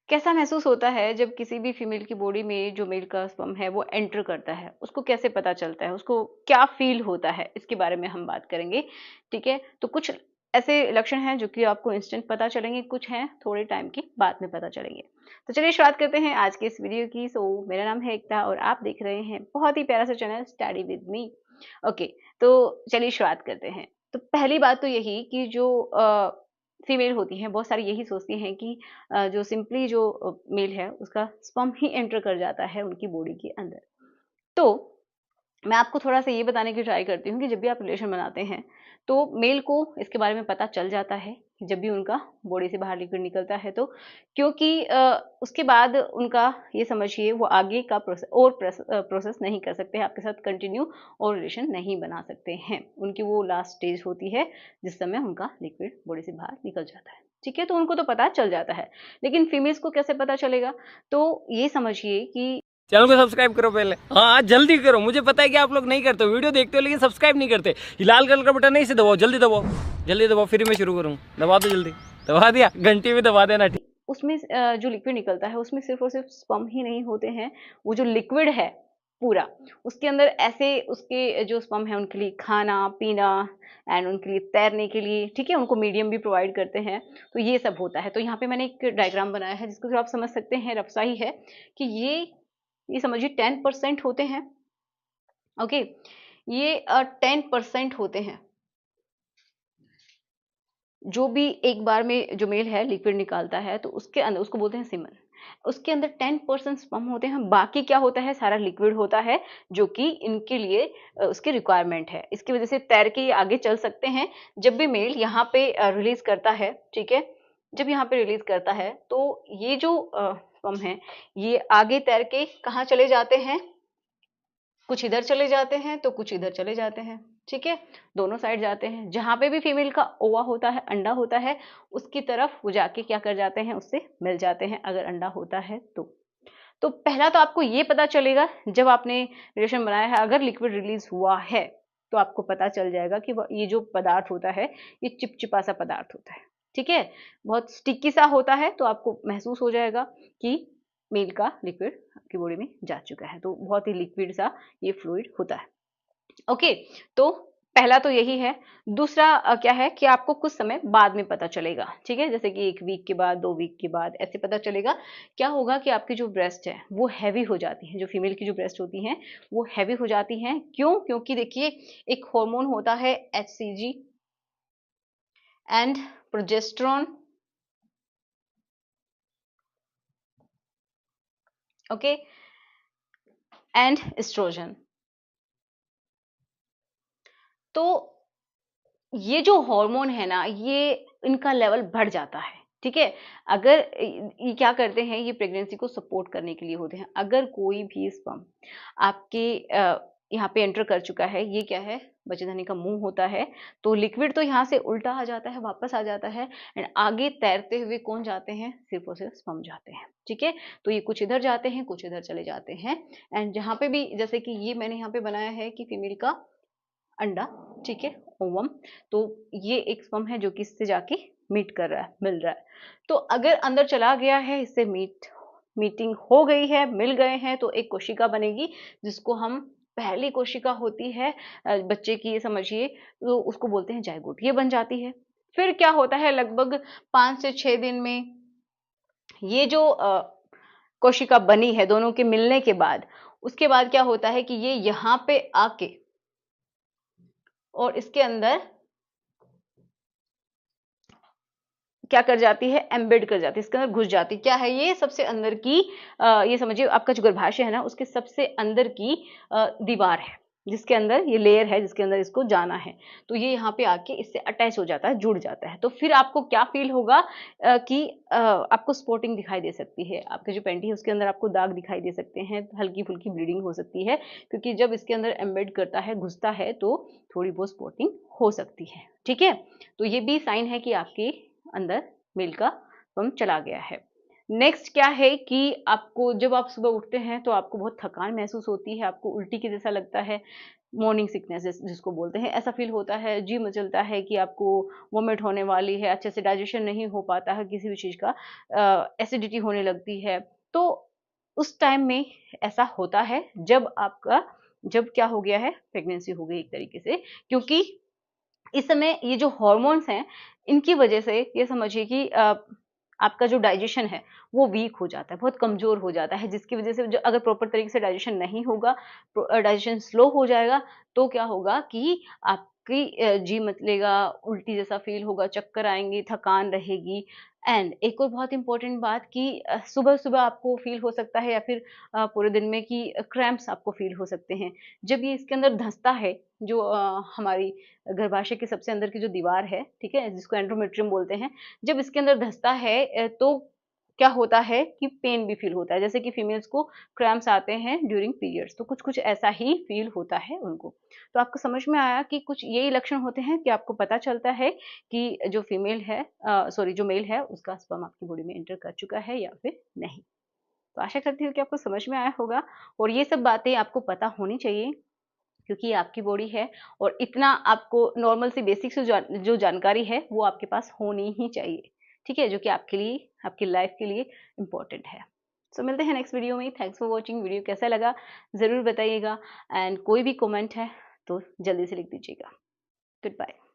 कैसा महसूस होता है जब किसी भी फीमेल की बॉडी में जो मेल का स्पर्म है वो एंटर करता है, उसको कैसे पता चलता है, उसको क्या फील होता है, इसके बारे में हम बात करेंगे। ठीक है, तो कुछ ऐसे लक्षण हैं जो कि आपको इंस्टेंट पता चलेंगे, कुछ हैं थोड़े टाइम की बाद में पता चलेंगे। तो चलिए शुरुआत करते हैं आज के इस वीडियो की। मेरा नाम है एकता और आप देख रहे हैं बहुत ही प्यारा सा channel study with me. Okay, तो चलिए शुरुआत करते हैं। तो पहली बात तो यही कि जो फीमेल होती हैं बहुत सारी यही सोचती हैं कि जो सिंपली जो मेल है उसका स्पर्म ही एंटर कर जाता है उनकी बॉडी के अंदर। तो मैं आपको थोड़ा-सा ये बताने की ट्राई करती हूँ कि जब भी आप रिलेशन बनाते हैं, तो मेल को इसके बारे में पता चल जाता है कि जब भी उनका बॉडी से बाहर लिक्विड निकलता है तो, क्योंकि उसके बाद उनका ये समझिए वो आगे का प्रोसेस नहीं कर सकते हैं, आपके साथ कंटिन्यू और रिलेशन नहीं बना सकते हैं। उनकी वो लास्ट स्टेज होती है, जिस समय उनका लिक्विड बॉडी से बाहर निकल जाता है। ठीक है? तो उनको तो पता चल जाता है, लेकिन फीमेल्स को कैसे पता चलेगा? तो ये समझिए कि चैनल को सब्सक्राइब करो पहले। हाँ जल्दी करो, मुझे पता है कि आप लोग नहीं करते हो, वीडियो देखते हो लेकिन सब्सक्राइब नहीं करते। ये लाल कलर का बटन नहीं, इसे दबाओ, जल्दी दबाओ, जल्दी दबाओ, फिर मैं शुरू करूँ। दबा दो जल्दी, दबा दिया, घंटी भी दबा देना। ठीक, उसमें जो लिक्विड निकलता है उसमें सिर्फ़ और सिर्फ़ स्पर्म ही नहीं होते हैं, वो जो लिक्विड है पूरा, उसके अंदर ऐसे उसके जो स्पर्म है उनके लिए खाना-पीना एंड उनके लिए तैरने के लिए, ठीक है, उनको मीडियम भी प्रोवाइड करते हैं, तो ये सब होता है। तो यहाँ पे मैंने एक डायग्राम बनाया है जिसको थोड़ा आप समझ सकते हैं, रफ़ सा ही है कि ये समझिए 10% होते हैं, ओके? ये 10% होते हैं। जो भी एक बार में जो मेल है लिक्विड निकालता है तो उसके अंदर उसको बोलते हैं सीमन। उसके अंदर 10% स्पर्म होते हैं, बाकी क्या होता है सारा लिक्विड होता है जो कि इनके लिए उसकी रिक्वायरमेंट है। इसकी वजह से तैर के ये आगे चल सकते हैं। जब भी मेल यहाँ पे रिलीज़ करता है, ठीक है? जब यहाँ पे रिलीज़ करता है तो ये जो स्पर्म है ये आगे तैर के कहाँ चले जाते हैं? कुछ इधर चले जाते हैं तो कुछ इधर चले जाते हैं, ठीक है? दोनों साइड जाते हैं। जहाँ पे भी फीमेल का ओवा होता है, अंडा होता है, उसकी तरफ वो जाके क्या कर जाते हैं, उससे मिल जाते हैं अगर अंडा होता है तो। तो पहला तो आपको ये पता चलेगा जब आपने रिलेशन बनाया है, अगर लिक्विड रिलीज़ हुआ है, तो आपको पता चल जाएगा कि व ये जो पदार्थ होता है, ये चिपचिपा सा पदार्थ होता है, ठीक है? बहुत स्टिकी सा होता है, तो आपको महसूस हो जाएगा कि मेल का लिक्विड आपकी बॉडी में जा चुका है। तो बहुत ही लिक्विड सा ये फ्लूइड होता है। ओके, तो पहला तो यही है। दूसरा क्या है कि आपको कुछ समय बाद में पता चलेगा, ठीक है? जैसे कि 1 वीक के बाद, 2 वीक के बाद ऐसे पता चलेगा। क्या होगा कि आपकी जो ब्रेस्ट है, वो हेवी हो जाती है। जो फीमेल की जो ब्रेस्ट होती हैं, वो हेवी हो जाती हैं। क्यों? क्योंकि देखिए एक हार्मोन होता है HCG and progesterone, okay, and estrogen. तो ये जो हार्मोन है ना, ये इनका लेवल बढ़ जाता है, ठीक है? अगर ये क्या करते हैं, ये प्रेगनेंसी को सपोर्ट करने के लिए होते हैं। अगर कोई भी स्पर्म आपके यहाँ पे एंटर कर चुका है, ये क्या है? बच्चेदानी का मुँह होता है, तो लिक्विड तो यहाँ से उल्टा आ जाता है, वापस आ जाता है एंड आगे तैरते हुए कौन जाते हैं? सिर्फ़ और सिर्फ़ स्पर्म जाते हैं, ठीक है? तो ये कुछ इधर जाते हैं, कुछ इधर चले जाते हैं एंड जहाँ पे भी जैसे कि ये मैंने यहाँ पे बनाया है कि फीमेल का अंडा, ठीक है, ओवम। तो ये एक स्पर्म है जो कि इससे जाके मीट कर रहा है, मिल रहा है। तो अगर अंदर चला गया है, इससे मीटिंग हो गई है, मिल गए हैं, तो एक कोशिका बनेगी जिसको हम पहली कोशिका होती है बच्चे की, ये समझिए, तो उसको बोलते हैं जाइगोट, ये बन जाती है। फिर क्या होता है, लगभग 5 से 6 दिन में ये जो कोशिका बनी है दोनों के मिलने के बाद, उसके बाद क्या होता है कि ये यहाँ पे आके और इसके अंदर क्या कर जाती है, एम्बेड कर जाती है, इसके अंदर घुस जाती है। क्या है ये? सबसे अंदर की ये समझिए आपका जो गर्भाशय है ना, उसके सबसे अंदर की दीवार है, जिसके अंदर ये लेयर है, जिसके अंदर इसको जाना है। तो ये यहाँ पे आके इससे अटैच हो जाता है, जुड़ जाता है। तो फिर आपको क्या फ़ील होगा कि आपको स्पॉटिंग दिखाई दे सकती है। आपकी जो पैंटी है उसके अंदर आपको दाग दिखाई दे सकते हैं, हल्की-फुल्की ब्लीडिंग हो सकती है, क्योंकि जब इसके अंदर एम्बेड करता है, घुसता है, तो थोड़ी बहुत स्पॉटिंग हो सकती है। ठीक है? तो ये भी साइन है कि आपके अंदर मेल का स्पर्म चला गया है। नेक्स्ट क्या है कि आपको जब आप सुबह उठते हैं तो आपको बहुत थकान महसूस होती है, आपको उल्टी के जैसा लगता है, मॉर्निंग सिकनेस जिसको बोलते हैं, ऐसा फील होता है, जी मचलता है कि आपको वोमिट होने वाली है, अच्छे से डाइजेशन नहीं हो पाता है किसी भी चीज़ का, एसिडिटी होने लगती है। तो उस टाइम में ऐसा होता है जब क्या हो गया है, प्रेगनेंसी हो गई एक तरीके से, क्योंकि इस समय ये जो हॉर्मोन्स हैं, इनकी वजह से ये समझिए कि आपका जो डाइजेशन है, वो वीक हो जाता है, बहुत कमज़ोर हो जाता है, जिसकी वजह से जो अगर प्रॉपर तरीके से डाइजेशन नहीं होगा, डाइजेशन स्लो हो जाएगा, तो क्या होगा कि आपकी जी मतलेगा, उल्टी जैसा फ़ील होगा, चक्कर आएँगे, थकान रहेगी। एंड एक और बहुत इम्पोर्टेंट बात कि सुबह-सुबह आपको फ़ील हो सकता है या फिर पूरे दिन में कि क्रैम्प्स आपको फ़ील हो सकते हैं। जब ये इसके अंदर धँसता है, जो हमारी गर्भाशय के सबसे अंदर की जो दीवार है, ठीक है? जिसको एंडोमेट्रियम बोलते हैं। जब इसके अंदर धँसता है तो क्या होता है कि पेन भी फ़ील होता है। जैसे कि फीमेल्स को क्रैम्प्स आते हैं ड्यूरिंग पीरियड्स, तो कुछ-कुछ ऐसा ही फ़ील होता है उनको। तो आपको समझ में आया कि कुछ यही लक्षण होते हैं कि आपको पता चलता है कि जो फीमेल है सॉरी जो मेल है उसका स्पर्म आपकी बॉडी में एंटर कर चुका है या फिर नहीं। तो आशा करती हूँ कि आपको समझ में आया होगा और ये सब बातें आपको पता होनी चाहिए, क्योंकि ये आपकी बॉडी है और इतना आपको नॉर्मल सी बेसिक सी जो जानकारी है वो आपके पास होनी ही चाहिए, ठीक है? जो कि आपके लिए, आपकी लाइफ के लिए इम्पोर्टेंट है। सो मिलते हैं नेक्स्ट वीडियो में। Thanks for watching. वीडियो कैसा लगा ज़रूर बताइएगा एंड कोई भी कमेंट है तो जल्दी से लिख दीजिएगा। Good bye.